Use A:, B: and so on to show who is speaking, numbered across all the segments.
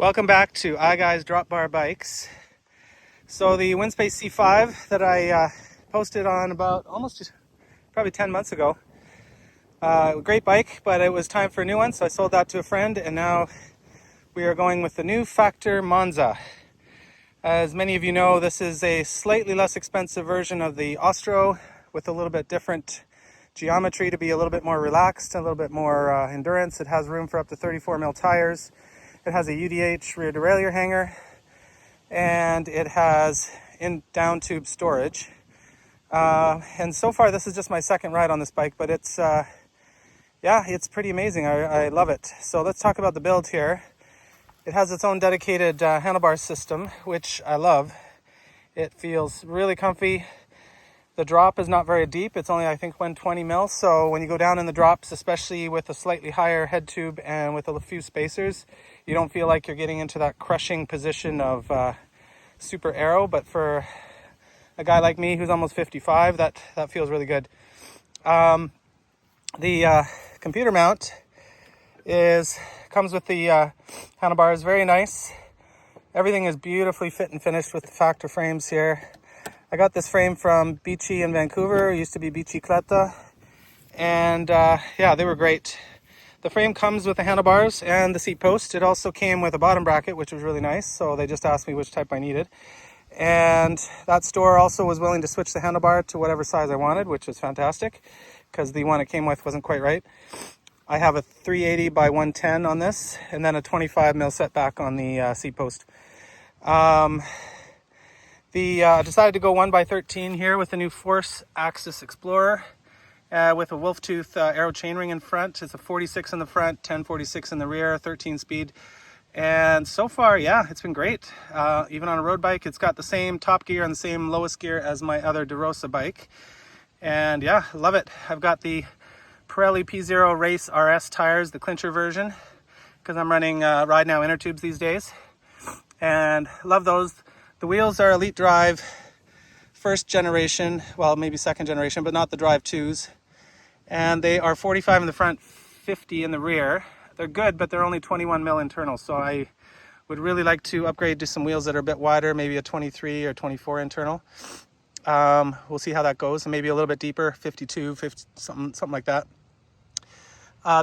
A: Welcome back to iGuys Drop Bar Bikes. So the Windspace C5 that I posted on about probably 10 months ago. Great bike, but it was time for a new one, so I sold that to a friend, and now we are going with the new Factor Monza. As many of you know, this is a slightly less expensive version of the Ostro with a little bit different geometry to be a little bit more relaxed, a little bit more endurance. It has room for up to 34mm tires. It has a UDH rear derailleur hanger, and it has down tube storage. And so far, this is just my second ride on this bike, but it's pretty amazing. I love it. So let's talk about the build here. It has its own dedicated handlebar system, which I love. It feels really comfy. The drop is not very deep. It's only, I think, 120 mils. So when you go down in the drops, especially with a slightly higher head tube and with a few spacers, you don't feel like you're getting into that crushing position of super aero. But for a guy like me who's almost 55, that feels really good. The computer mount comes with the handlebars. Very nice. Everything is beautifully fit and finished with the Factor frames here. I got this frame from Beachy in Vancouver. It used to be Bicicletta. And they were great. The frame comes with the handlebars and the seat post. It also came with a bottom bracket, which was really nice. So they just asked me which type I needed. And that store also was willing to switch the handlebar to whatever size I wanted, which was fantastic because the one it came with wasn't quite right. I have a 380 by 110 on this, and then a 25mm setback on the seat post. Decided to go 1x13 here with the new Force Axis Explorer with a wolf tooth aero chainring in front. It's a 46 in the front, 1046 in the rear, 13 speed. And so far, it's been great. Even on a road bike, it's got the same top gear and the same lowest gear as my other DeRosa bike. And love it. I've got the Pirelli P0 Race RS tires, the clincher version, because I'm running Ride Now inner tubes these days. And love those. The wheels are Elite Drive first generation, well, maybe second generation, but not the Drive 2s. And they are 45 in the front, 50 in the rear. They're good, but they're only 21mm internal. So I would really like to upgrade to some wheels that are a bit wider, maybe a 23 or 24 internal. We'll see how that goes. And maybe a little bit deeper, 52, 50, something like that.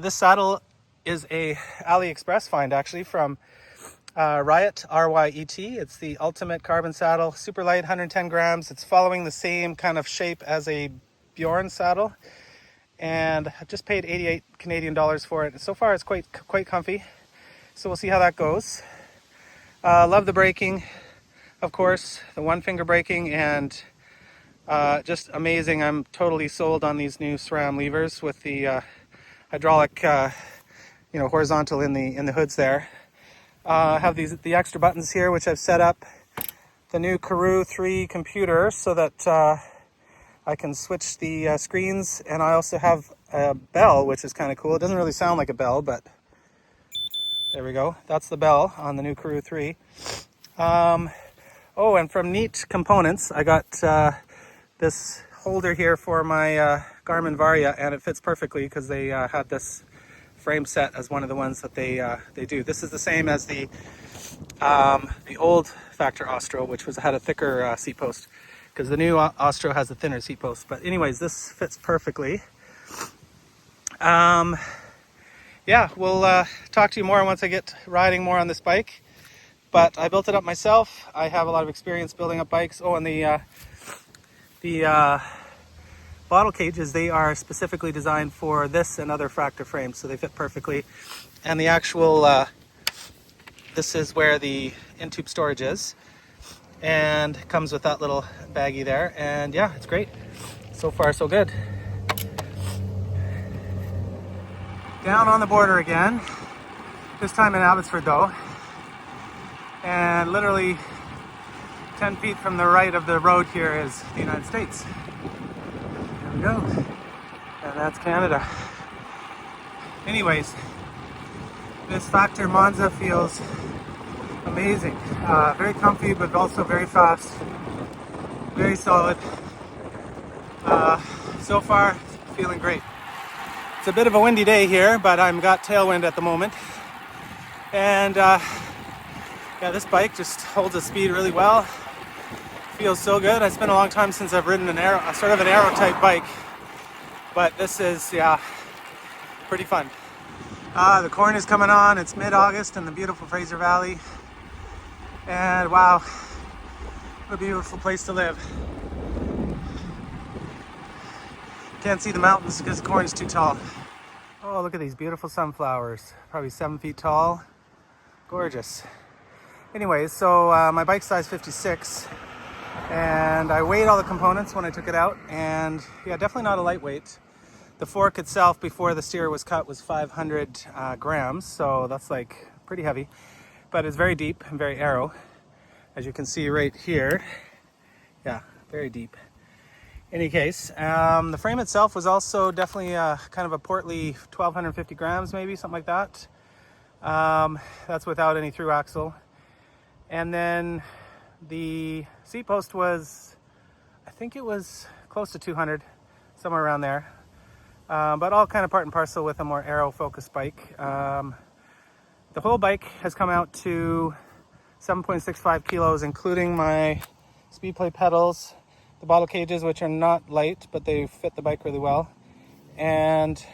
A: This saddle is a AliExpress find, actually, from Ryet, R-Y-E-T. It's the ultimate carbon saddle, super light, 110 grams. It's following the same kind of shape as a Bjorn saddle, and I've just paid 88 Canadian dollars for it. So far, it's quite comfy. So we'll see how that goes. Love the braking, of course, the one finger braking, and just amazing. I'm totally sold on these new SRAM levers with the hydraulic, horizontal in the hoods there. Have the extra buttons here, which I've set up the new Karoo 3 computer so that I can switch the screens, and I also have a bell, which is kind of cool. It doesn't really sound like a bell, but there we go. That's the bell on the new Karoo 3. And from Neat Components, I got this holder here for my Garmin Varia, and it fits perfectly because they had this frame set as one of the ones that they do. This is the same as the old Factor Ostro, which had a thicker seat post, because the new Ostro has a thinner seat post. But anyways, this fits perfectly. We'll talk to you more once I get riding more on this bike. But I built it up myself. I have a lot of experience building up bikes. Oh, and the bottle cages, they are specifically designed for this and other Factor frames, so they fit perfectly. And the actual, this is where the in-tube storage is, and it comes with that little baggie there. And it's great. So far, so good. Down on the border again, this time in Abbotsford though, and literally 10 feet from the right of the road here is the United States. There we go. And that's Canada. Anyways, this Factor Monza feels amazing. Very comfy, but also very fast. Very solid. So far, feeling great. It's a bit of a windy day here, but I've got tailwind at the moment. And Yeah, this bike just holds the speed really well. Feels so good. It's been a long time since I've ridden an aero, sort of an aero type bike, but this is, yeah, pretty fun. The corn is coming on. It's mid-August in the beautiful Fraser Valley, and wow, what a beautiful place to live. Can't see the mountains because the corn is too tall. Oh, look at these beautiful sunflowers, probably 7 feet tall. Gorgeous. Anyways, so my bike's size 56, and I weighed all the components when I took it out, and yeah, definitely not a lightweight. The fork itself before the steer was cut was 500 grams, so that's like pretty heavy, but it's very deep and very aero, as you can see right here. Yeah, very deep. Any case, the frame itself was also definitely kind of a portly 1250 grams, maybe something like that. That's without any through axle. And then the seat post was, I think it was close to 200, somewhere around there. But all kind of part and parcel with a more aero focused bike. The whole bike has come out to 7.65 kilos, including my speed plate pedals, the bottle cages, which are not light, but they fit the bike really well, and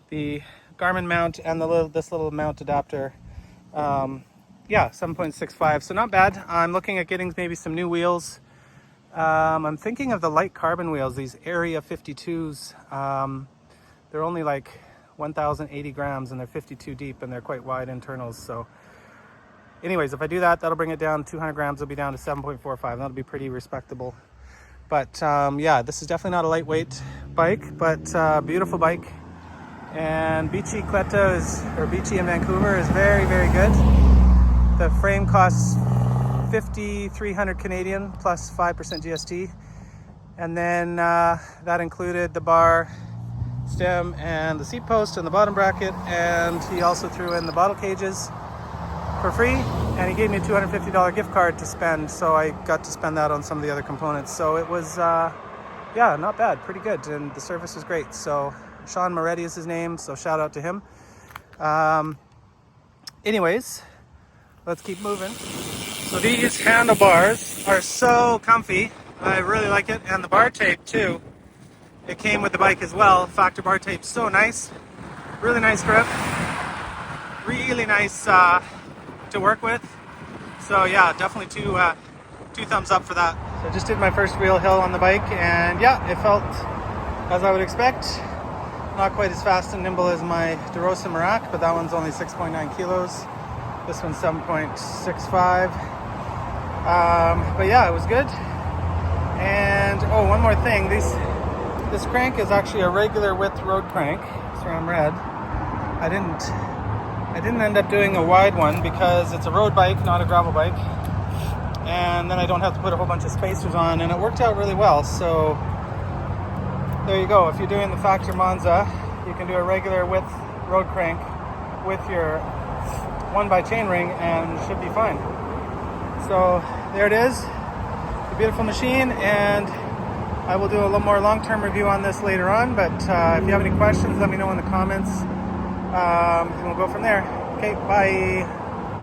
A: the Garmin mount and this little mount adapter. Yeah, 7.65, so not bad. I'm looking at getting maybe some new wheels. I'm thinking of the light carbon wheels, these Area 52s. They're only like 1,080 grams and they're 52 deep and they're quite wide internals. So anyways, if I do that, that'll bring it down 200 grams. It'll be down to 7.45. That'll be pretty respectable. But yeah, this is definitely not a lightweight bike, but beautiful bike. And Beachy Cleta or Beachy in Vancouver is very, very good. The frame costs 5,300 Canadian plus 5% GST. And then that included the bar, stem, and the seat post and the bottom bracket. And he also threw in the bottle cages for free. And he gave me a $250 gift card to spend. So I got to spend that on some of the other components. So it was, yeah, not bad, pretty good. And the service was great. So Sean Moretti is his name. So shout out to him. Anyways, let's keep moving. So these handlebars are so comfy. I really like it. And the bar tape too. It came with the bike as well. Factor bar tape, so nice. Really nice grip. Really nice to work with. So yeah, definitely two thumbs up for that. So I just did my first real hill on the bike, and yeah, it felt as I would expect. Not quite as fast and nimble as my DeRosa Marac, but that one's only 6.9 kilos. This one's 7.65. But yeah, it was good. And oh, one more thing. This crank is actually a regular width road crank, SRAM red. I didn't end up doing a wide one because it's a road bike, not a gravel bike. And then I don't have to put a whole bunch of spacers on, and it worked out really well. So there you go. If you're doing the Factor Monza, you can do a regular width road crank with your 1x chainring and should be fine. So there it is, the beautiful machine, and I will do a little more long-term review on this later on, but if you have any questions, let me know in the comments, and we'll go from there. Okay, bye.